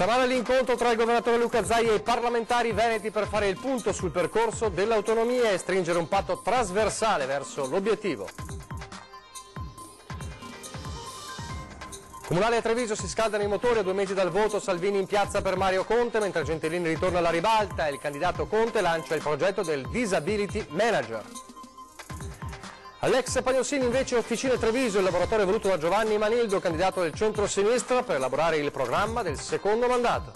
Stamane l'incontro tra il governatore Luca Zaia e i parlamentari veneti per fare il punto sul percorso dell'autonomia e stringere un patto trasversale verso l'obiettivo. Comunale a Treviso si scaldano i motori a 2 mesi dal voto, Salvini in piazza per Mario Conte, mentre Gentilini ritorna alla ribalta e il candidato Conte lancia il progetto del Disability Manager. All'ex Pagnossini invece Officine Treviso, il laboratorio voluto da Giovanni Manildo, candidato del centro-sinistra per elaborare il programma del secondo mandato.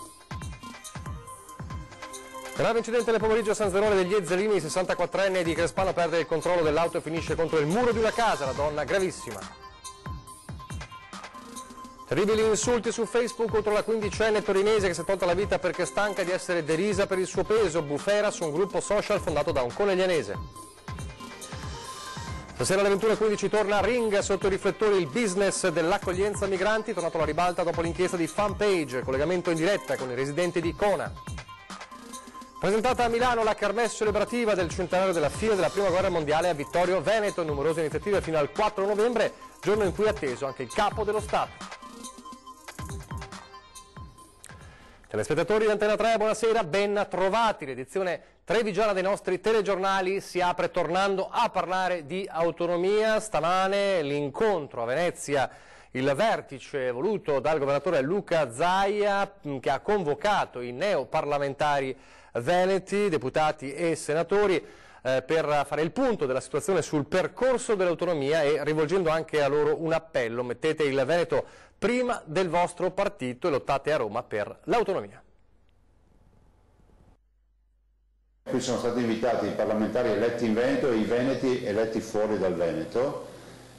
Grave incidente nel pomeriggio a San Zerone degli Ezzelini, il 64enne di Crespano perde il controllo dell'auto e finisce contro il muro di una casa, la donna gravissima. Terribili insulti su Facebook contro la 15enne torinese che si è tolta la vita perché stanca di essere derisa per il suo peso, bufera su un gruppo social fondato da un coneglianese. Stasera alle 21:15 torna a Ring sotto i riflettori il business dell'accoglienza migranti, tornato alla ribalta dopo l'inchiesta di Fanpage, collegamento in diretta con i residenti di Cona. Presentata a Milano la kermesse celebrativa del centenario della fine della Prima Guerra Mondiale a Vittorio Veneto, numerose iniziative fino al 4 novembre, giorno in cui è atteso anche il capo dello Stato. Telespettatori di Antena 3, buonasera, ben trovati. L'edizione trevigiana dei nostri telegiornali si apre tornando a parlare di autonomia. Stamane l'incontro a Venezia, il vertice voluto dal governatore Luca Zaia che ha convocato i neoparlamentari veneti, deputati e senatori per fare il punto della situazione sul percorso dell'autonomia e rivolgendo anche a loro un appello: mettete il Veneto prima del vostro partito e lottate a Roma per l'autonomia. Qui sono stati invitati i parlamentari eletti in Veneto e i veneti eletti fuori dal Veneto.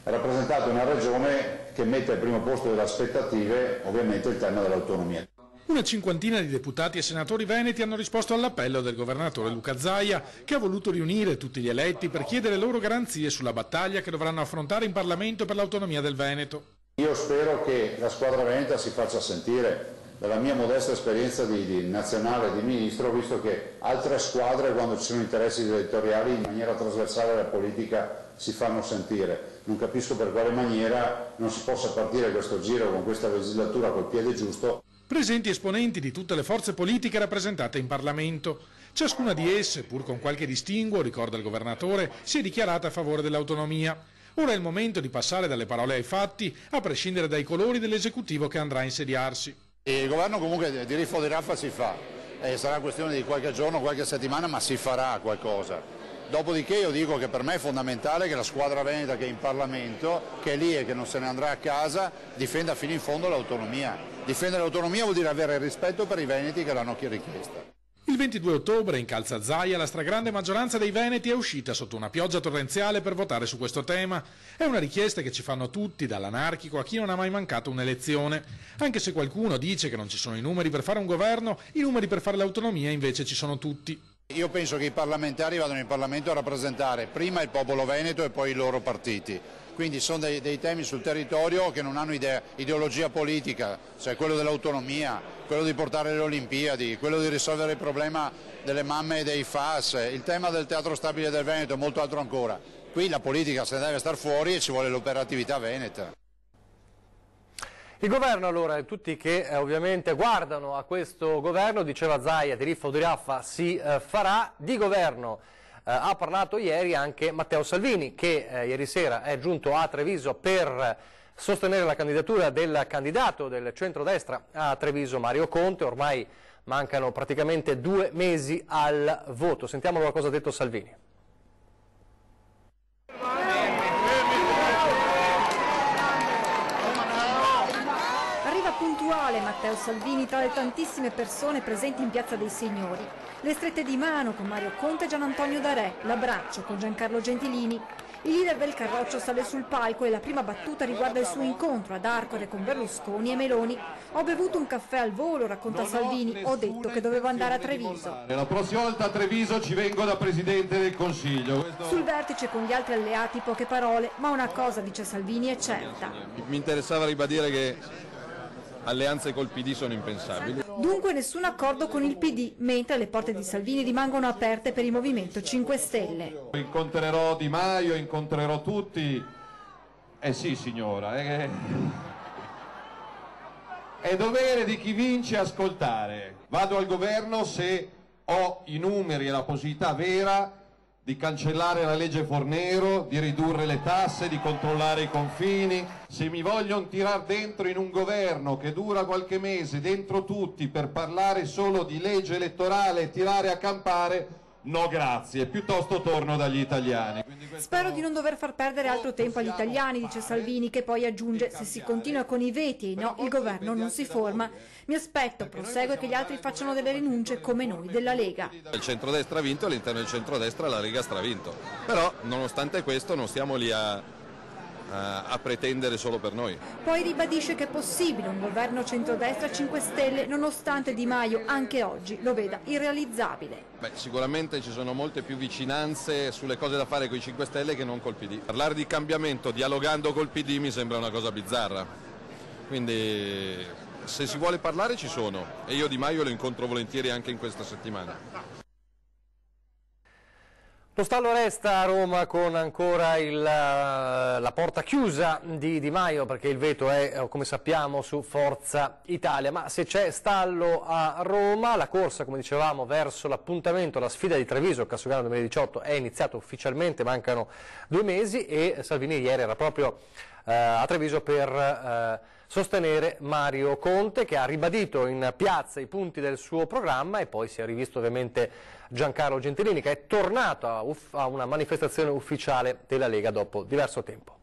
Rappresentate una regione che mette al primo posto delle aspettative ovviamente il tema dell'autonomia. Una cinquantina di deputati e senatori veneti hanno risposto all'appello del governatore Luca Zaia, che ha voluto riunire tutti gli eletti per chiedere loro garanzie sulla battaglia che dovranno affrontare in Parlamento per l'autonomia del Veneto. Io spero che la squadra veneta si faccia sentire. Dalla mia modesta esperienza di nazionale e di ministro ho visto che altre squadre, quando ci sono interessi territoriali, in maniera trasversale alla politica si fanno sentire. Non capisco per quale maniera non si possa partire questo giro con questa legislatura col piede giusto. Presenti esponenti di tutte le forze politiche rappresentate in Parlamento. Ciascuna di esse, pur con qualche distinguo, ricorda il governatore, si è dichiarata a favore dell'autonomia. Ora è il momento di passare dalle parole ai fatti, a prescindere dai colori dell'esecutivo che andrà a insediarsi. Il governo comunque di riffo di raffa si fa, sarà questione di qualche giorno, qualche settimana, ma si farà qualcosa. Dopodiché io dico che per me è fondamentale che la squadra veneta che è in Parlamento, che è lì e che non se ne andrà a casa, difenda fino in fondo l'autonomia. Difendere l'autonomia vuol dire avere rispetto per i veneti che l'hanno richiesta. Il 22 ottobre in Calza Zaia la stragrande maggioranza dei veneti è uscita sotto una pioggia torrenziale per votare su questo tema. È una richiesta che ci fanno tutti, dall'anarchico a chi non ha mai mancato un'elezione. Anche se qualcuno dice che non ci sono i numeri per fare un governo, i numeri per fare l'autonomia invece ci sono tutti. Io penso che i parlamentari vadano in Parlamento a rappresentare prima il popolo veneto e poi i loro partiti. Quindi sono dei temi sul territorio che non hanno ideologia politica, cioè quello dell'autonomia, quello di portare le Olimpiadi, quello di risolvere il problema delle mamme e dei FAS, il tema del teatro stabile del Veneto e molto altro ancora. Qui la politica se ne deve star fuori e ci vuole l'operatività veneta. Il governo allora, tutti che ovviamente guardano a questo governo, diceva Zaia, di riffa o di raffa si farà. Di governo ha parlato ieri anche Matteo Salvini, che ieri sera è giunto a Treviso per sostenere la candidatura del candidato del centrodestra a Treviso, Mario Conte. Ormai mancano praticamente 2 mesi al voto. Sentiamo cosa ha detto Salvini. Puntuale Matteo Salvini tra le tantissime persone presenti in Piazza dei Signori. Le strette di mano con Mario Conte e Gian Antonio D'Arè, l'abbraccio con Giancarlo Gentilini. Il leader del Carroccio sale sul palco e la prima battuta riguarda il suo incontro ad Arcore con Berlusconi e Meloni. Ho bevuto un caffè al volo, racconta Salvini, ho detto che dovevo andare a Treviso. La prossima volta a Treviso ci vengo da Presidente del Consiglio. Sul vertice con gli altri alleati poche parole, ma una cosa, dice Salvini, è certa. Mi interessava ribadire che alleanze col PD sono impensabili. Dunque nessun accordo con il PD, mentre le porte di Salvini rimangono aperte per il Movimento 5 Stelle. Incontrerò Di Maio, incontrerò tutti. Sì signora. È dovere di chi vince ascoltare. Vado al governo se ho i numeri e la possibilità vera di cancellare la legge Fornero, di ridurre le tasse, di controllare i confini. Se mi vogliono tirar dentro in un governo che dura qualche mese, dentro tutti, per parlare solo di legge elettorale e tirare a campare, no grazie, piuttosto torno dagli italiani. Spero di non dover far perdere altro tempo agli italiani, dice Salvini, che poi aggiunge: se si continua con i veti e i no, il governo non si forma. Mi aspetto, prosegue, che gli altri facciano delle rinunce come noi della Lega. Il centrodestra ha vinto, all'interno del centrodestra la Lega ha stravinto. Però, nonostante questo, non stiamo lì a pretendere solo per noi. Poi ribadisce che è possibile un governo centrodestra 5 Stelle, nonostante Di Maio anche oggi lo veda irrealizzabile. Beh, sicuramente ci sono molte più vicinanze sulle cose da fare con i 5 Stelle che non col PD. Parlare di cambiamento dialogando col PD mi sembra una cosa bizzarra. Quindi se si vuole parlare ci sono, e io Di Maio lo incontro volentieri anche in questa settimana. Lo stallo resta a Roma con ancora la porta chiusa di Di Maio, perché il veto è, come sappiamo, su Forza Italia. Ma se c'è stallo a Roma, la corsa, come dicevamo, verso l'appuntamento, la sfida di Treviso, il Cassogano 2018, è iniziata ufficialmente, mancano 2 mesi e Salvini ieri era proprio a Treviso per sostenere Mario Conte, che ha ribadito in piazza i punti del suo programma, e poi si è rivisto ovviamente Giancarlo Gentilini, che è tornato a una manifestazione ufficiale della Lega dopo diverso tempo.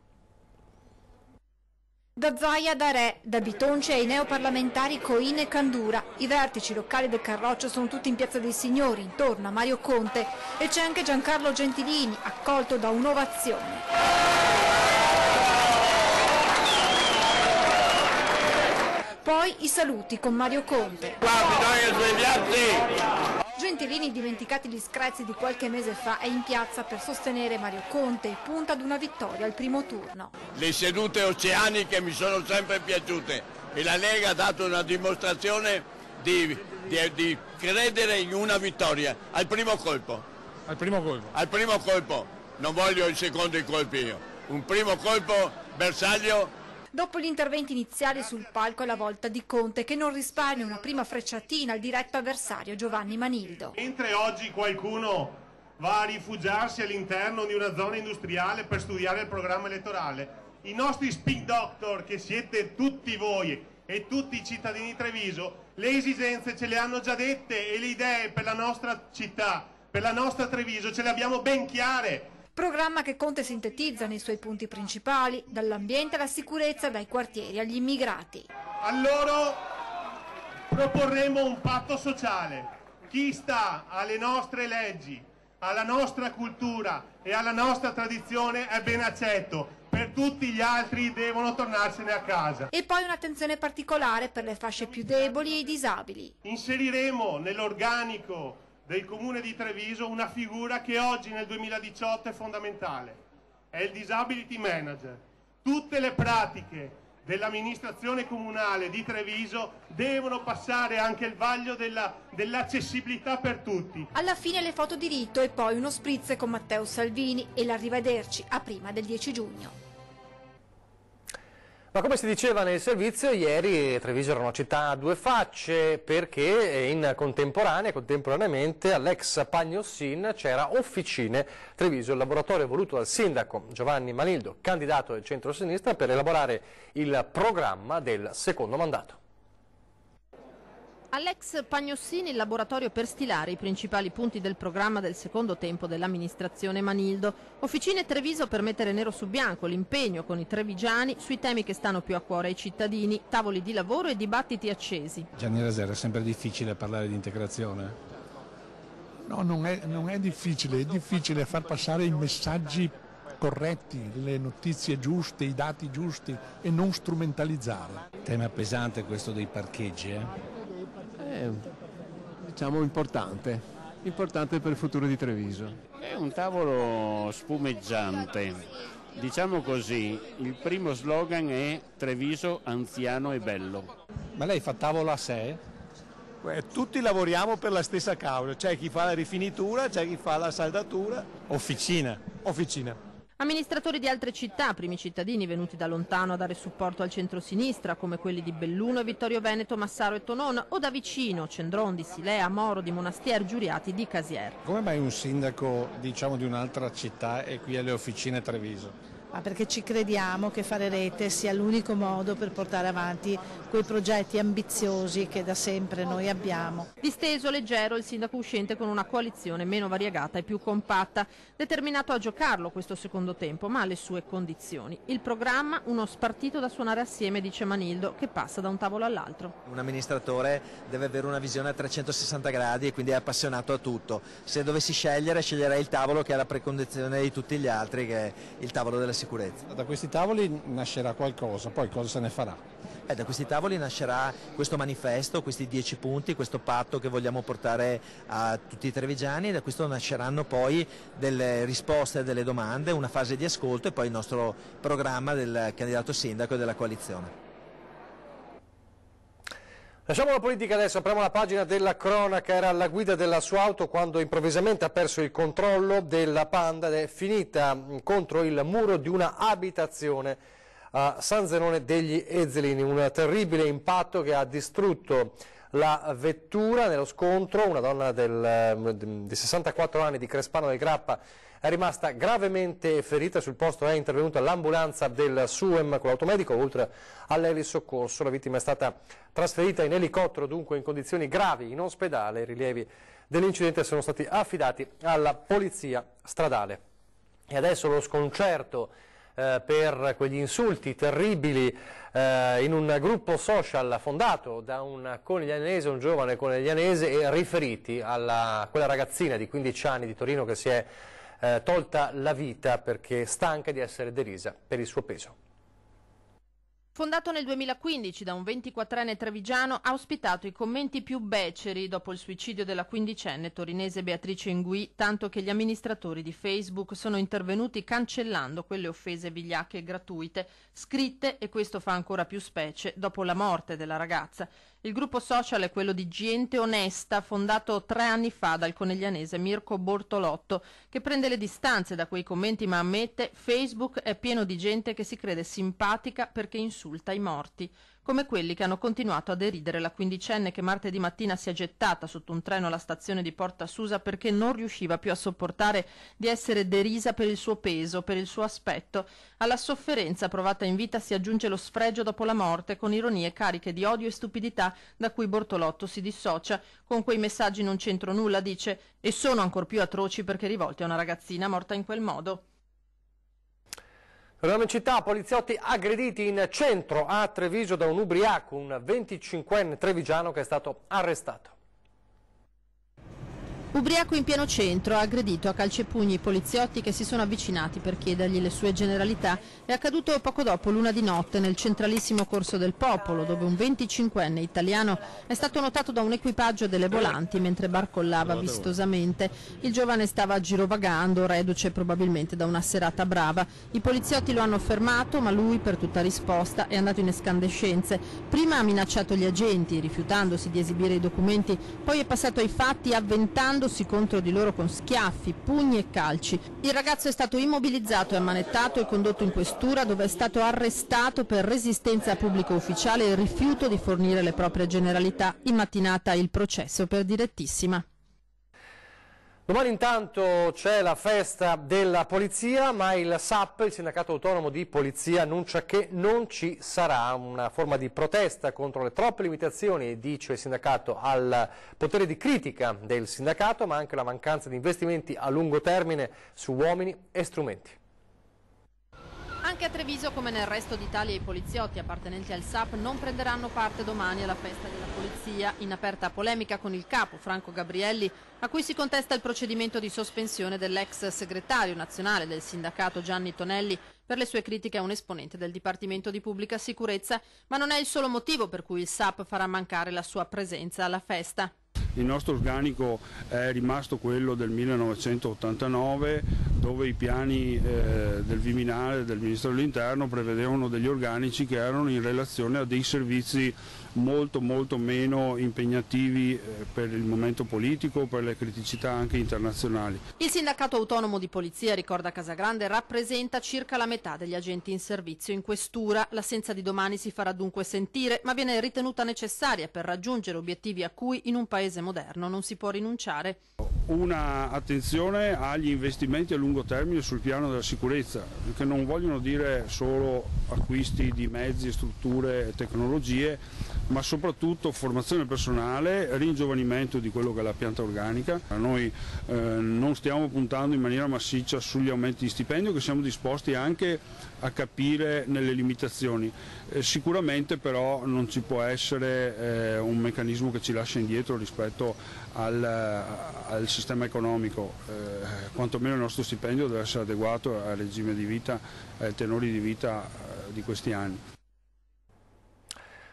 Da Zaia, da Re, da Bitonci ai neoparlamentari Coin e Candura, i vertici locali del Carroccio sono tutti in Piazza dei Signori, intorno a Mario Conte, e c'è anche Giancarlo Gentilini, accolto da un'ovazione. Poi i saluti con Mario Conte. Gentilini, dimenticati gli screzi di qualche mese fa, è in piazza per sostenere Mario Conte e punta ad una vittoria al primo turno. Le sedute oceaniche mi sono sempre piaciute e la Lega ha dato una dimostrazione di credere in una vittoria al primo colpo. Al primo colpo? Al primo colpo, non voglio il secondo colpo io. Un primo colpo bersaglio. Dopo gli interventi iniziali sul palco è la volta di Conte, che non risparmia una prima frecciatina al diretto avversario Giovanni Manildo. Mentre oggi qualcuno va a rifugiarsi all'interno di una zona industriale per studiare il programma elettorale, i nostri speed doctor, che siete tutti voi e tutti i cittadini di Treviso, le esigenze ce le hanno già dette e le idee per la nostra città, per la nostra Treviso, ce le abbiamo ben chiare. Programma che Conte sintetizza nei suoi punti principali, dall'ambiente alla sicurezza, dai quartieri agli immigrati. A loro proporremo un patto sociale. Chi sta alle nostre leggi, alla nostra cultura e alla nostra tradizione è ben accetto. Per tutti gli altri devono tornarsene a casa. E poi un'attenzione particolare per le fasce più deboli e i disabili. Inseriremo nell'organico del Comune di Treviso una figura che oggi nel 2018 è fondamentale, è il Disability Manager. Tutte le pratiche dell'amministrazione comunale di Treviso devono passare anche il vaglio dell'accessibilità per tutti. Alla fine le foto di rito e poi uno spritz con Matteo Salvini e l'arrivederci a prima del 10 giugno. Ma come si diceva nel servizio, ieri Treviso era una città a 2 facce, perché contemporaneamente all'ex Pagnossin c'era Officine Treviso, il laboratorio voluto dal sindaco Giovanni Manildo, candidato del centro-sinistra, per elaborare il programma del secondo mandato. All'ex Pagnossini il laboratorio per stilare i principali punti del programma del secondo tempo dell'amministrazione Manildo. Officine Treviso per mettere nero su bianco l'impegno con i trevigiani sui temi che stanno più a cuore ai cittadini, tavoli di lavoro e dibattiti accesi. Gianni Rasera, è sempre difficile parlare di integrazione? No, non è difficile far passare i messaggi corretti, le notizie giuste, i dati giusti e non strumentalizzare. Tema pesante questo dei parcheggi, diciamo importante per il futuro di Treviso. È un tavolo spumeggiante, diciamo così, il primo slogan è Treviso anziano e bello. Ma lei fa tavolo a sé? Tutti lavoriamo per la stessa causa, c'è chi fa la rifinitura, c'è chi fa la saldatura. Officina. Amministratori di altre città, primi cittadini venuti da lontano a dare supporto al centro-sinistra, come quelli di Belluno e Vittorio Veneto, Massaro e Tonon, o da vicino, Cendron di Silea, Moro di Monastier, Giuriati di Casier. Come mai un sindaco, diciamo, di un'altra città è qui alle officine Treviso? Perché ci crediamo che fare rete sia l'unico modo per portare avanti quei progetti ambiziosi che da sempre noi abbiamo. Disteso, leggero, il sindaco uscente con una coalizione meno variegata e più compatta, determinato a giocarlo questo secondo tempo, ma alle sue condizioni. Il programma, uno spartito da suonare assieme, dice Manildo, che passa da un tavolo all'altro. Un amministratore deve avere una visione a 360 gradi e quindi è appassionato a tutto. Se dovessi scegliere, sceglierei il tavolo che è la precondizione di tutti gli altri, che è il tavolo della sicurezza. Da questi tavoli nascerà qualcosa, poi cosa se ne farà? Da questi tavoli nascerà questo manifesto, questi 10 punti, questo patto che vogliamo portare a tutti i trevigiani, e da questo nasceranno poi delle risposte, delle domande, una fase di ascolto e poi il nostro programma del candidato sindaco e della coalizione. Lasciamo la politica adesso, apriamo la pagina della cronaca. Era alla guida della sua auto quando improvvisamente ha perso il controllo della Panda ed è finita contro il muro di una abitazione a San Zenone degli Ezzelini. Un terribile impatto che ha distrutto la vettura. Nello scontro una donna di 64 anni di Crespano del Grappa è rimasta gravemente ferita. Sul posto è intervenuta l'ambulanza del SUEM con l'automedico, oltre all'elisoccorso. La vittima è stata trasferita in elicottero, dunque in condizioni gravi, in ospedale. I rilievi dell'incidente sono stati affidati alla polizia stradale. E adesso lo sconcerto per quegli insulti terribili in un gruppo social fondato da un coneglianese, un giovane coneglianese, e riferiti a quella ragazzina di 15 anni di Torino che si è tolta la vita perché stanca di essere derisa per il suo peso. Fondato nel 2015 da un 24enne trevigiano, ha ospitato i commenti più beceri dopo il suicidio della quindicenne torinese Beatrice Ingui, tanto che gli amministratori di Facebook sono intervenuti cancellando quelle offese vigliacche e gratuite, scritte, e questo fa ancora più specie, dopo la morte della ragazza. Il gruppo social è quello di Gente Onesta, fondato 3 anni fa dal coneglianese Mirko Bortolotto, che prende le distanze da quei commenti ma ammette: Facebook è pieno di gente che si crede simpatica perché insulta i morti, come quelli che hanno continuato a deridere la quindicenne che martedì mattina si è gettata sotto un treno alla stazione di Porta Susa perché non riusciva più a sopportare di essere derisa per il suo peso, per il suo aspetto. Alla sofferenza provata in vita si aggiunge lo sfregio dopo la morte, con ironie cariche di odio e stupidità da cui Bortolotto si dissocia. Con quei messaggi non c'entro nulla, dice, e sono ancor più atroci perché rivolti a una ragazzina morta in quel modo. Torniamo in città, poliziotti aggrediti in centro a Treviso da un ubriaco, un 25enne trevigiano che è stato arrestato. Ubriaco in pieno centro, ha aggredito a calci e pugni i poliziotti che si sono avvicinati per chiedergli le sue generalità. È accaduto poco dopo l'1 di notte nel centralissimo Corso del Popolo, dove un 25enne italiano è stato notato da un equipaggio delle volanti mentre barcollava vistosamente. Il giovane stava girovagando, reduce probabilmente da una serata brava. I poliziotti lo hanno fermato, ma lui, per tutta risposta, è andato in escandescenze. Prima ha minacciato gli agenti, rifiutandosi di esibire i documenti, poi è passato ai fatti avventandosi contro di loro con schiaffi, pugni e calci. Il ragazzo è stato immobilizzato e ammanettato e condotto in questura, dove è stato arrestato per resistenza a pubblico ufficiale e rifiuto di fornire le proprie generalità. In mattinata il processo per direttissima. Domani intanto c'è la festa della polizia, ma il SAP, il sindacato autonomo di polizia, annuncia che non ci sarà una forma di protesta contro le troppe limitazioni, dice il sindacato, al potere di critica del sindacato, ma anche la mancanza di investimenti a lungo termine su uomini e strumenti. Anche a Treviso, come nel resto d'Italia, i poliziotti appartenenti al SAP non prenderanno parte domani alla festa della polizia, in aperta polemica con il capo Franco Gabrielli, a cui si contesta il procedimento di sospensione dell'ex segretario nazionale del sindacato Gianni Tonelli per le sue critiche a un esponente del Dipartimento di Pubblica Sicurezza, ma non è il solo motivo per cui il SAP farà mancare la sua presenza alla festa. Il nostro organico è rimasto quello del 1989, dove i piani del Viminale, del Ministero dell'Interno, prevedevano degli organici che erano in relazione a dei servizi molto meno impegnativi per il momento politico, per le criticità anche internazionali. Il sindacato autonomo di polizia, ricorda Casagrande, rappresenta circa la metà degli agenti in servizio in questura. L'assenza di domani si farà dunque sentire, ma viene ritenuta necessaria per raggiungere obiettivi a cui in un paese moderno non si può rinunciare. Una attenzione agli investimenti a lungo termine sul piano della sicurezza, che non vogliono dire solo acquisti di mezzi, strutture e tecnologie, ma soprattutto formazione personale, ringiovanimento di quello che è la pianta organica. Noi non stiamo puntando in maniera massiccia sugli aumenti di stipendio, che siamo disposti anche a capire nelle limitazioni. Sicuramente però non ci può essere un meccanismo che ci lascia indietro rispetto al sistema economico, quantomeno il nostro stipendio deve essere adeguato al regime di vita, ai tenori di vita di questi anni.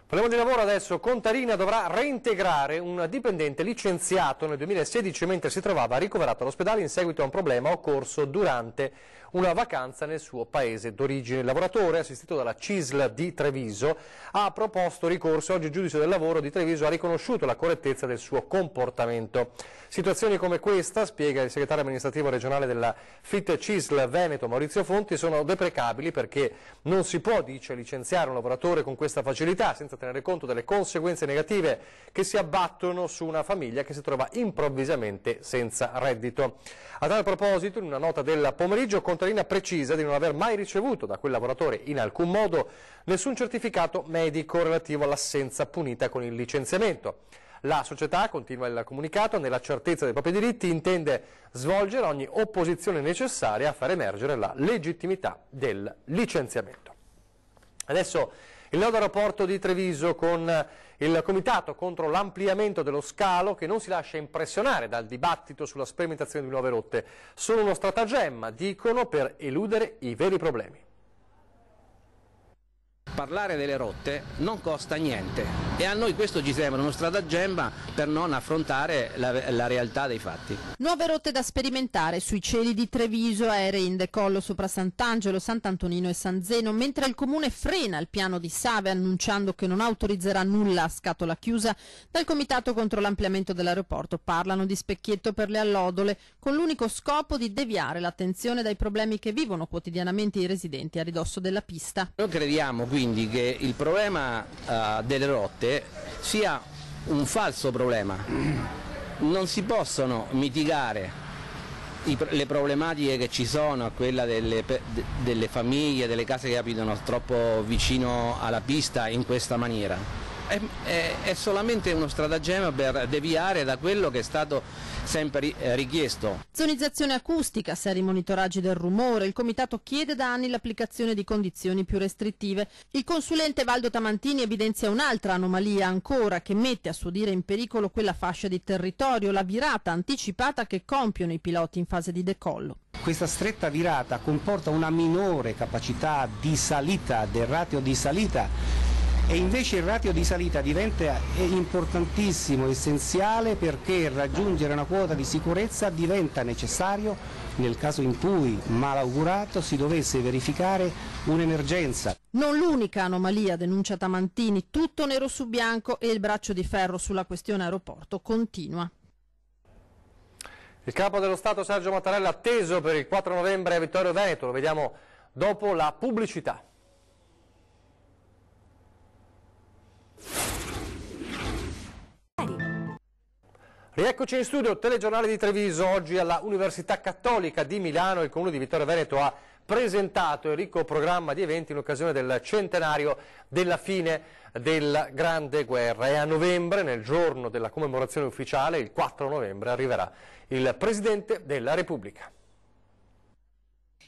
Parliamo di lavoro adesso. Contarina dovrà reintegrare un dipendente licenziato nel 2016 mentre si trovava ricoverato all'ospedale in seguito a un problema occorso durante una vacanza nel suo paese d'origine. Il lavoratore, assistito dalla CISL di Treviso, ha proposto ricorso e oggi il giudice del lavoro di Treviso ha riconosciuto la correttezza del suo comportamento. Situazioni come questa, spiega il segretario amministrativo regionale della FIT CISL Veneto Maurizio Fonti, sono deprecabili perché non si può, dice, licenziare un lavoratore con questa facilità senza tenere conto delle conseguenze negative che si abbattono su una famiglia che si trova improvvisamente senza reddito. A tal proposito, in una nota del pomeriggio, Contarina precisa di non aver mai ricevuto da quel lavoratore in alcun modo nessun certificato medico relativo all'assenza punita con il licenziamento. La società, continua il comunicato, nella certezza dei propri diritti intende svolgere ogni opposizione necessaria a far emergere la legittimità del licenziamento. Adesso il nodo aeroporto di Treviso con il comitato contro l'ampliamento dello scalo che non si lascia impressionare dal dibattito sulla sperimentazione di nuove rotte. Sono uno stratagemma, dicono, per eludere i veri problemi. Parlare delle rotte non costa niente e a noi questo ci sembra uno stratagemma per non affrontare la realtà dei fatti. Nuove rotte da sperimentare sui cieli di Treviso, aerei in decollo sopra Sant'Angelo, Sant'Antonino e San Zeno, mentre il comune frena il piano di Save annunciando che non autorizzerà nulla a scatola chiusa. Dal comitato contro l'ampliamento dell'aeroporto parlano di specchietto per le allodole con l'unico scopo di deviare l'attenzione dai problemi che vivono quotidianamente i residenti a ridosso della pista. Noi crediamo quindi che il problema delle rotte sia un falso problema. Non si possono mitigare le problematiche che ci sono, a quella delle famiglie, delle case che abitano troppo vicino alla pista in questa maniera. È solamente uno stratagemma per deviare da quello che è stato sempre richiesto. Zonizzazione acustica, seri monitoraggi del rumore, il comitato chiede da anni l'applicazione di condizioni più restrittive. Il consulente Valdo Tamantini evidenzia un'altra anomalia ancora che mette a suo dire in pericolo quella fascia di territorio, la virata anticipata che compiono i piloti in fase di decollo. Questa stretta virata comporta una minore capacità di salita, del ratio di salita, e invece il ratio di salita diventa importantissimo, essenziale, perché raggiungere una quota di sicurezza diventa necessario nel caso in cui, malaugurato, si dovesse verificare un'emergenza. Non l'unica anomalia, denuncia Tamantini, tutto nero su bianco e il braccio di ferro sulla questione aeroporto continua. Il capo dello Stato Sergio Mattarella atteso per il 4 novembre a Vittorio Veneto, lo vediamo dopo la pubblicità. Rieccoci in studio, telegiornale di Treviso. Oggi alla Università Cattolica di Milano il Comune di Vittorio Veneto ha presentato il ricco programma di eventi in occasione del centenario della fine della Grande Guerra e a novembre, nel giorno della commemorazione ufficiale, il 4 novembre, arriverà il Presidente della Repubblica.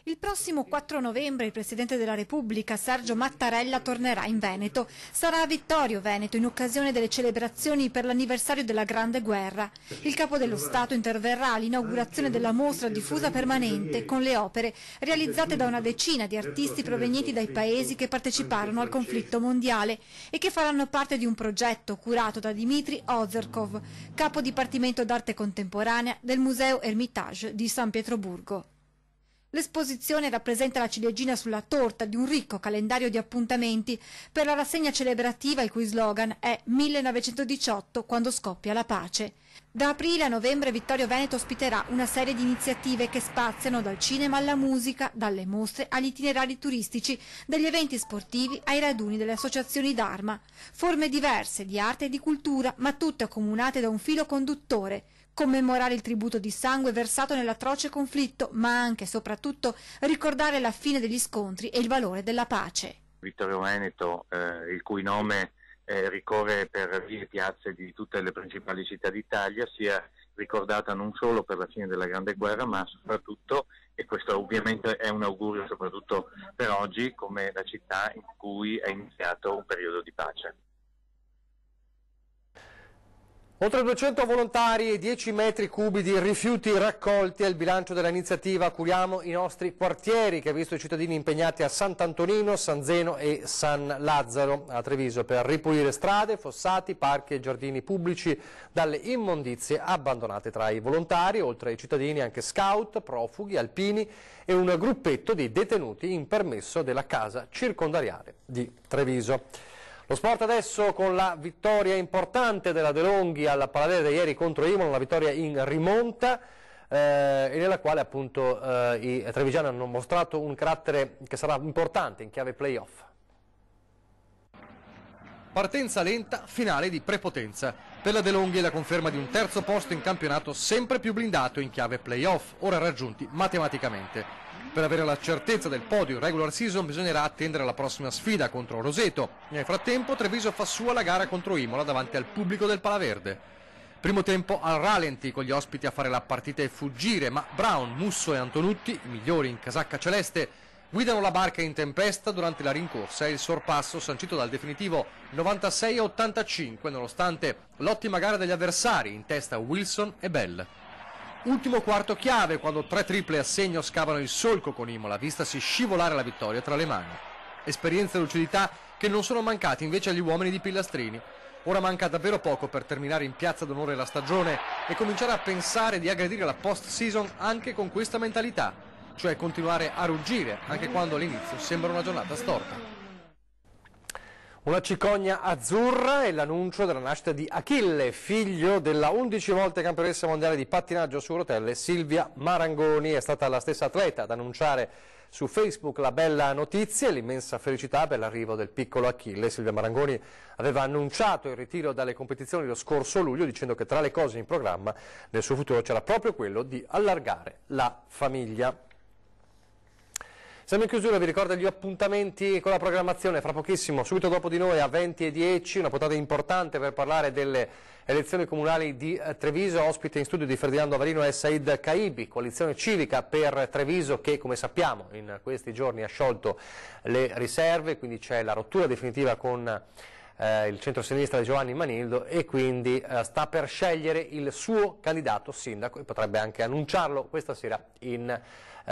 Il prossimo 4 novembre il Presidente della Repubblica, Sergio Mattarella, tornerà in Veneto. Sarà a Vittorio Veneto in occasione delle celebrazioni per l'anniversario della Grande Guerra. Il Capo dello Stato interverrà all'inaugurazione della mostra diffusa permanente con le opere realizzate da una decina di artisti provenienti dai paesi che parteciparono al conflitto mondiale e che faranno parte di un progetto curato da Dmitry Ozerkov, Capo Dipartimento d'Arte Contemporanea del Museo Hermitage di San Pietroburgo. L'esposizione rappresenta la ciliegina sulla torta di un ricco calendario di appuntamenti per la rassegna celebrativa il cui slogan è 1918 quando scoppia la pace. Da aprile a novembre Vittorio Veneto ospiterà una serie di iniziative che spaziano dal cinema alla musica, dalle mostre agli itinerari turistici, dagli eventi sportivi ai raduni delle associazioni d'Arma. Forme diverse di arte e di cultura, ma tutte accomunate da un filo conduttore: commemorare il tributo di sangue versato nell'atroce conflitto, ma anche e soprattutto ricordare la fine degli scontri e il valore della pace. Vittorio Veneto, il cui nome ricorre per vie e piazze di tutte le principali città d'Italia, sia ricordata non solo per la fine della Grande Guerra, ma soprattutto, e questo ovviamente è un augurio soprattutto per oggi, come la città in cui è iniziato un periodo di pace. Oltre 200 volontari e 10 metri cubi di rifiuti raccolti è il bilancio dell'iniziativa Curiamo i nostri quartieri, che ha visto i cittadini impegnati a Sant'Antonino, San Zeno e San Lazzaro a Treviso per ripulire strade, fossati, parchi e giardini pubblici dalle immondizie abbandonate. Tra i volontari, oltre ai cittadini, anche scout, profughi, alpini e un gruppetto di detenuti in permesso della casa circondariale di Treviso. Lo sport adesso con la vittoria importante della De Longhi alla Palaverde ieri contro Imola, una vittoria in rimonta e nella quale appunto i trevigiani hanno mostrato un carattere che sarà importante in chiave play-off. Partenza lenta, finale di prepotenza. Per la De Longhi è la conferma di un terzo posto in campionato sempre più blindato in chiave play-off, ora raggiunti matematicamente. Per avere la certezza del podio in regular season bisognerà attendere la prossima sfida contro Roseto. Nel frattempo Treviso fa sua la gara contro Imola davanti al pubblico del Palaverde. Primo tempo al rallenti, con gli ospiti a fare la partita e fuggire, ma Brown, Musso e Antonutti, i migliori in casacca celeste, guidano la barca in tempesta durante la rincorsa e il sorpasso sancito dal definitivo 96-85, nonostante l'ottima gara degli avversari, in testa Wilson e Bell. Ultimo quarto chiave, quando 3 triple a segno scavano il solco con Imola, vistasi scivolare la vittoria tra le mani. Esperienza e lucidità che non sono mancati invece agli uomini di Pillastrini. Ora manca davvero poco per terminare in piazza d'onore la stagione e cominciare a pensare di aggredire la post-season anche con questa mentalità, cioè continuare a ruggire anche quando all'inizio sembra una giornata storta. Una cicogna azzurra e l'annuncio della nascita di Achille, figlio della 11 volte campionessa mondiale di pattinaggio su rotelle Silvia Marangoni. È stata la stessa atleta ad annunciare su Facebook la bella notizia e l'immensa felicità per l'arrivo del piccolo Achille. Silvia Marangoni aveva annunciato il ritiro dalle competizioni lo scorso luglio, dicendo che tra le cose in programma nel suo futuro c'era proprio quello di allargare la famiglia. Siamo in chiusura, vi ricordo gli appuntamenti con la programmazione. Fra pochissimo, subito dopo di noi, a 20:10, una puntata importante per parlare delle elezioni comunali di Treviso. Ospite in studio di Ferdinando Avarino e Said Caibi, coalizione civica per Treviso, che come sappiamo in questi giorni ha sciolto le riserve, quindi c'è la rottura definitiva con il centro-sinistra di Giovanni Manildo e quindi sta per scegliere il suo candidato sindaco e potrebbe anche annunciarlo questa sera in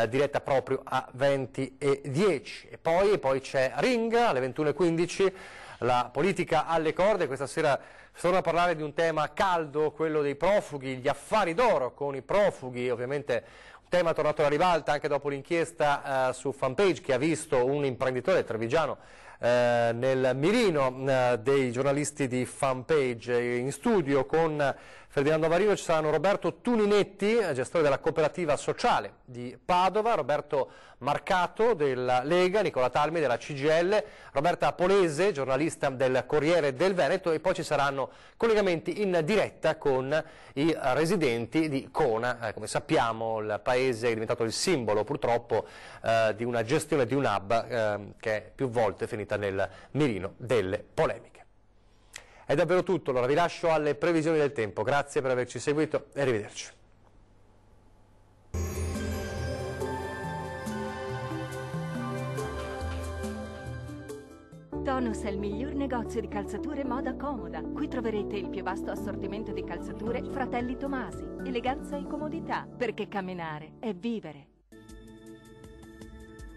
diretta proprio a 20:10. E poi c'è Ring alle 21:15, la politica alle corde. Questa sera si torna a parlare di un tema caldo, quello dei profughi, gli affari d'oro con i profughi, ovviamente un tema tornato alla ribalta anche dopo l'inchiesta su Fanpage che ha visto un imprenditore trevigiano nel mirino dei giornalisti di Fanpage. In studio con Ferdinando Avarino ci saranno Roberto Tuninetti, gestore della cooperativa sociale di Padova, Roberto Marcato della Lega, Nicola Talmi della CGIL, Roberta Polese, giornalista del Corriere del Veneto, e poi ci saranno collegamenti in diretta con i residenti di Cona. Come sappiamo il paese è diventato il simbolo purtroppo di una gestione di un hub che è più volte finita nel mirino delle polemiche. È davvero tutto, allora vi lascio alle previsioni del tempo. Grazie per averci seguito e arrivederci. Tonus è il miglior negozio di calzature moda comoda. Qui troverete il più vasto assortimento di calzature Fratelli Tomasi. Eleganza e comodità, perché camminare è vivere.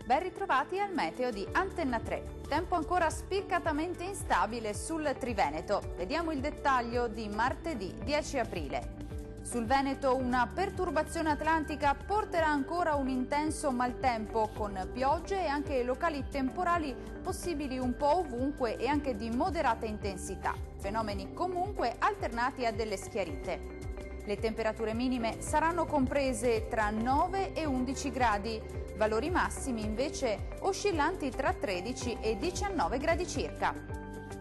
Ben ritrovati al meteo di Antenna 3. Tempo ancora spiccatamente instabile sul Triveneto. Vediamo il dettaglio di martedì 10 aprile. Sul Veneto una perturbazione atlantica porterà ancora un intenso maltempo con piogge e anche locali temporali possibili un po' ovunque e anche di moderata intensità, fenomeni comunque alternati a delle schiarite. Le temperature minime saranno comprese tra 9 e 11 gradi, valori massimi invece oscillanti tra 13 e 19 gradi circa.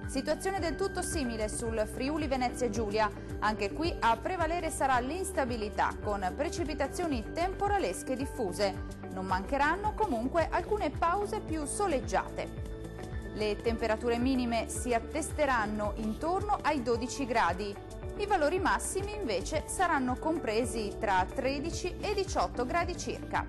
Situazione del tutto simile sul Friuli Venezia Giulia, anche qui a prevalere sarà l'instabilità con precipitazioni temporalesche diffuse. Non mancheranno comunque alcune pause più soleggiate. Le temperature minime si attesteranno intorno ai 12 gradi. I valori massimi invece saranno compresi tra 13 e 18 gradi circa.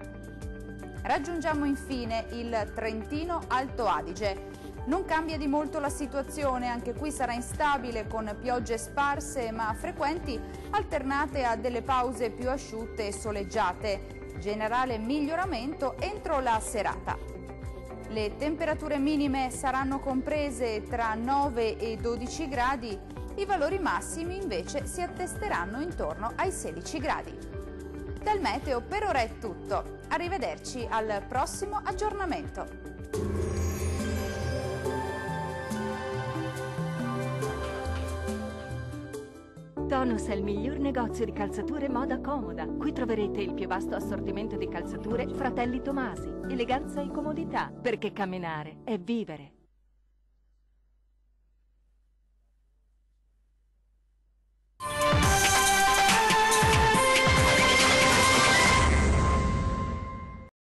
Raggiungiamo infine il Trentino Alto Adige. Non cambia di molto la situazione, anche qui sarà instabile con piogge sparse ma frequenti, alternate a delle pause più asciutte e soleggiate. Generale miglioramento entro la serata. Le temperature minime saranno comprese tra 9 e 12 gradi, i valori massimi invece si attesteranno intorno ai 16 gradi. Dal meteo per ora è tutto, arrivederci al prossimo aggiornamento. Tonus è il miglior negozio di calzature moda comoda. Qui troverete il più vasto assortimento di calzature Fratelli Tomasi. Eleganza e comodità, perché camminare è vivere.